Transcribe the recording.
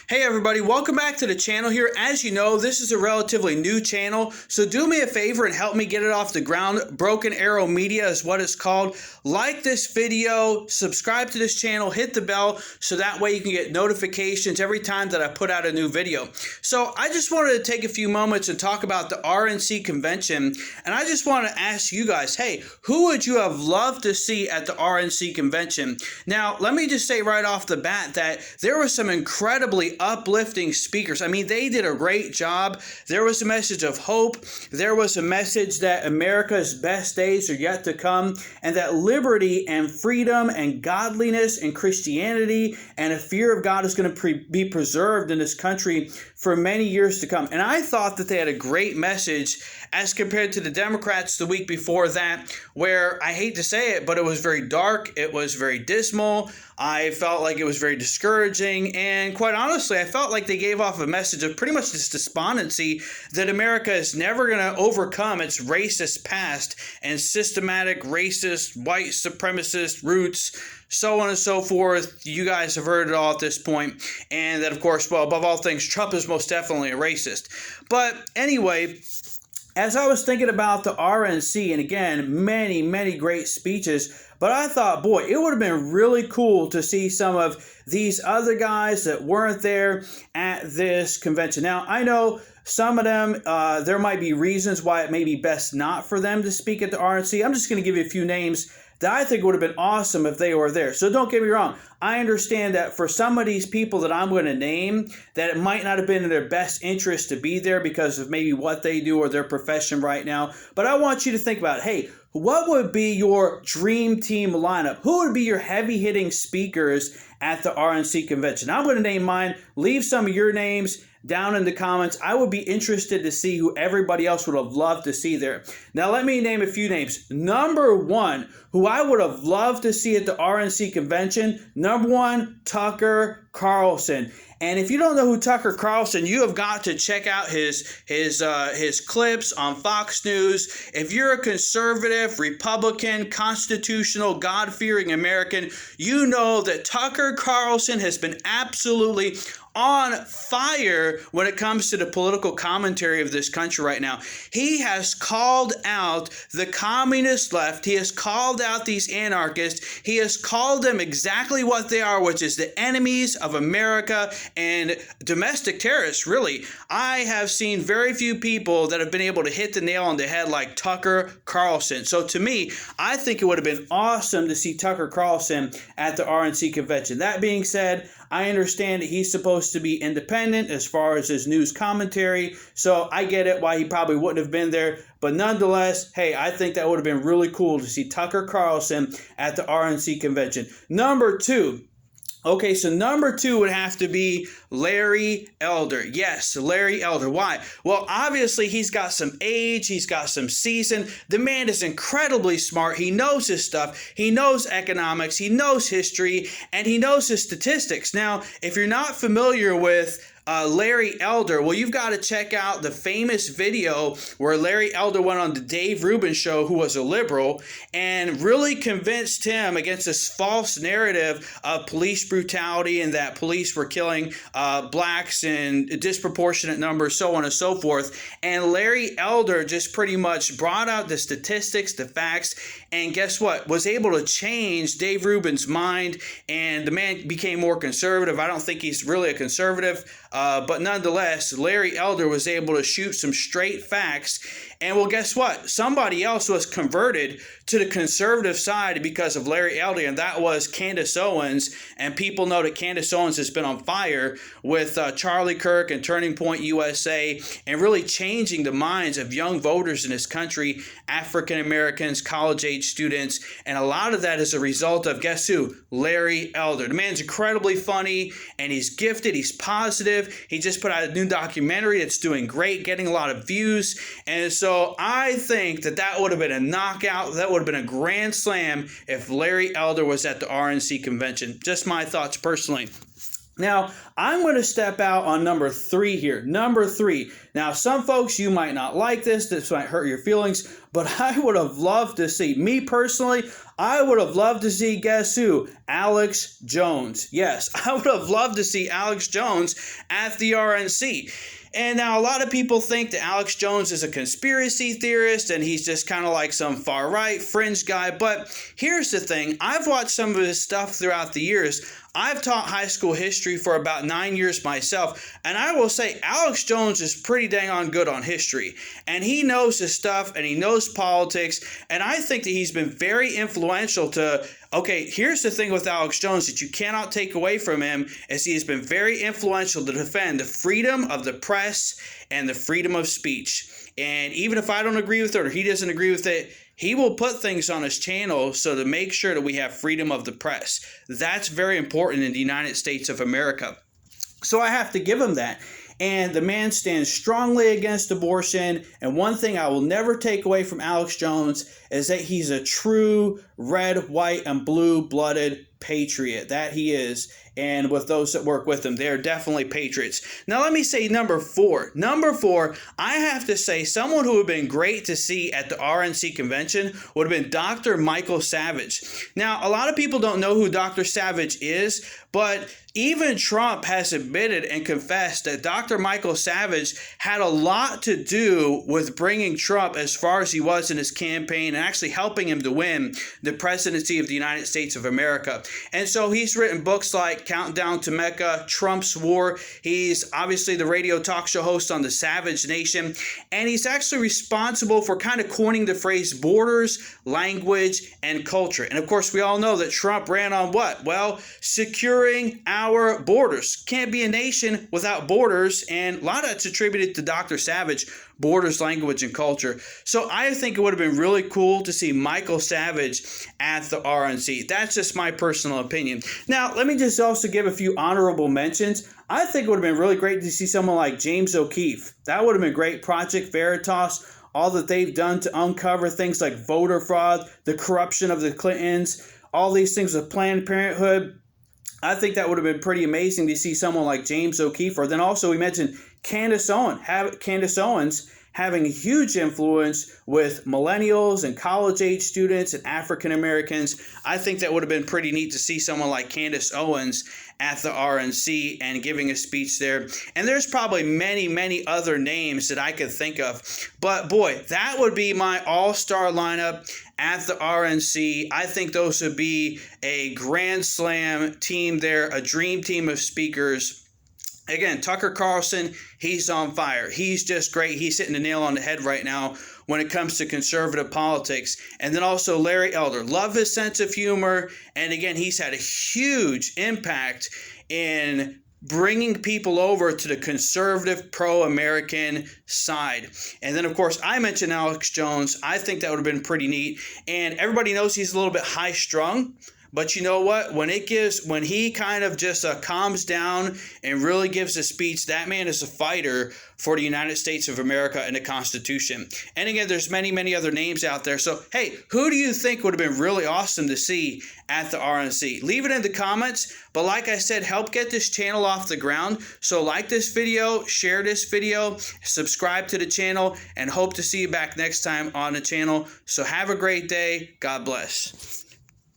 Hey everybody, welcome back to the channel here. As you know, this is a relatively new channel, so do me a favor and help me get it off the ground. Broken Arrow Media is what it's called. Like this video, subscribe to this channel, hit the bell, so that way you can get notifications every time that I put out a new video. So I just wanted to take a few moments and talk about the RNC convention, and I just want to ask you guys, hey, who would you have loved to see at the RNC convention? Now, let me just say right off the bat that there were some incredibly uplifting speakers. I mean, they did a great job. There was a message of hope. There was a message that America's best days are yet to come, and that liberty and freedom and godliness and Christianity and a fear of God is going to be preserved in this country for many years to come. And I thought that they had a great message as compared to the Democrats the week before that, where I hate to say it, but it was very dark. It was very dismal. I felt like it was very discouraging, and quite honestly, I felt like they gave off a message of pretty much this despondency that America is never going to overcome its racist past and systematic racist, white supremacist roots, so on and so forth. You guys have heard it all at this point, and that, of course, well, above all things, Trump is most definitely a racist. But anyway, as I was thinking about the RNC, and again, many great speeches, but I thought, boy, it would have been really cool to see some of these other guys that weren't there at this convention. Now, I know some of them, there might be reasons why it may be best not for them to speak at the RNC. I'm just going to give you a few names that I think would have been awesome if they were there. So don't get me wrong. I understand that for some of these people that I'm going to name, that it might not have been in their best interest to be there because of maybe what they do or their profession right now. But I want you to think about, hey, what would be your dream team lineup? Who would be your heavy-hitting speakers at the RNC convention? I'm going to name mine. Leave some of your names down in the comments. I would be interested to see who everybody else would have loved to see there. Now, let me name a few names. Number one, who I would have loved to see at the RNC convention, number one, Tucker Carlson. And if you don't know who Tucker Carlson, you have got to check out his clips on Fox News. If you're a conservative, Republican, constitutional, God-fearing American, you know that Tucker Carlson has been absolutely on fire when it comes to the political commentary of this country right now. He has called out the communist left. He has called out these anarchists. He has called them exactly what they are, which is the enemies of America and domestic terrorists, really. I have seen very few people that have been able to hit the nail on the head like Tucker Carlson. So to me, I think it would have been awesome to see Tucker Carlson at the RNC convention. That being said, I understand that he's supposed to be independent as far as his news commentary, so I get it why he probably wouldn't have been there. But nonetheless, hey, I think that would have been really cool to see Tucker Carlson at the RNC convention. Number two. Okay, so number two would have to be Larry Elder. Yes, Larry Elder. Why? Well, obviously, he's got some age. He's got some season. The man is incredibly smart. He knows his stuff. He knows economics. He knows history. And he knows his statistics. Now, if you're not familiar with Larry Elder, well, you've got to check out the famous video where Larry Elder went on the Dave Rubin show, who was a liberal, and really convinced him against this false narrative of police brutality and that police were killing blacks in disproportionate numbers, so on and so forth. And Larry Elder just pretty much brought out the statistics, the facts, and guess what? Was able to change Dave Rubin's mind, and the man became more conservative. I don't think he's really a conservative, but nonetheless, Larry Elder was able to shoot some straight facts. And well, guess what? Somebody else was converted to the conservative side because of Larry Elder, and that was Candace Owens. And people know that Candace Owens has been on fire with Charlie Kirk and Turning Point USA, and really changing the minds of young voters in this country, African Americans, college-age students. And a lot of that is a result of, guess who? Larry Elder. The man's incredibly funny, and he's gifted. He's positive. He just put out a new documentary that's doing great, getting a lot of views. And so I think that that would have been a knockout. That would have been a grand slam if Larry Elder was at the RNC convention. Just my thoughts personally. Now, I'm going to step out on number 3 here. Number 3. Now, some folks, you might not like this might hurt your feelings, but I would have loved to see, me personally, I would have loved to see, guess who? Alex Jones. Yes, I would have loved to see Alex Jones at the RNC. And now a lot of people think that Alex Jones is a conspiracy theorist and he's just kind of like some far-right fringe guy. But here's the thing. I've watched some of his stuff throughout the years. I've taught high school history for about 9 years myself, and I will say Alex Jones is pretty dang on good on history, and he knows his stuff, and he knows politics, and I think that he's been very influential to, okay, here's the thing with Alex Jones that you cannot take away from him, is he has been very influential to defend the freedom of the press and the freedom of speech. And even if I don't agree with it or he doesn't agree with it, he will put things on his channel so to make sure that we have freedom of the press. That's very important in the United States of America. So I have to give him that. And the man stands strongly against abortion. And one thing I will never take away from Alex Jones is that he's a true red, white, and blue-blooded patriot. That he is. And with those that work with him, they're definitely patriots. Now, let me say number 4. Number 4, I have to say someone who would have been great to see at the RNC convention would have been Dr. Michael Savage. Now, a lot of people don't know who Dr. Savage is, but even Trump has admitted and confessed that Dr. Michael Savage had a lot to do with bringing Trump as far as he was in his campaign and actually helping him to win the presidency of the United States of America. And so he's written books like Countdown to Mecca, Trump's War. He's obviously the radio talk show host on the Savage Nation. And he's actually responsible for kind of coining the phrase borders, language, and culture. And of course, we all know that Trump ran on what? Well, securing our borders. Can't be a nation without borders. And a lot of that's attributed to Dr. Savage, borders, language, and culture. So I think it would have been really cool to see Michael Savage at the RNC. That's just my personal opinion. Now, let me just also give a few honorable mentions. I think it would have been really great to see someone like James O'Keefe. That would have been great. Project Veritas, all that they've done to uncover things like voter fraud, the corruption of the Clintons, all these things with Planned Parenthood. I think that would have been pretty amazing to see someone like James O'Keefe. Or then also we mentioned Candace Owens having a huge influence with millennials and college-age students and African Americans. I think that would have been pretty neat to see someone like Candace Owens at the RNC and giving a speech there. And there's probably many, many other names that I could think of. But boy, that would be my all-star lineup at the RNC. I think those would be a grand slam team there, a dream team of speakers. Again, Tucker Carlson, he's on fire. He's just great. He's hitting the nail on the head right now when it comes to conservative politics. And then also Larry Elder. Love his sense of humor. And again, he's had a huge impact in bringing people over to the conservative pro-American side. And then, of course, I mentioned Alex Jones. I think that would have been pretty neat. And everybody knows he's a little bit high-strung. But you know what? When he kind of just calms down and really gives a speech, that man is a fighter for the United States of America and the Constitution. And again, there's many, many other names out there. So, hey, who do you think would have been really awesome to see at the RNC? Leave it in the comments. But like I said, help get this channel off the ground. So like this video, share this video, subscribe to the channel, and hope to see you back next time on the channel. So have a great day. God bless.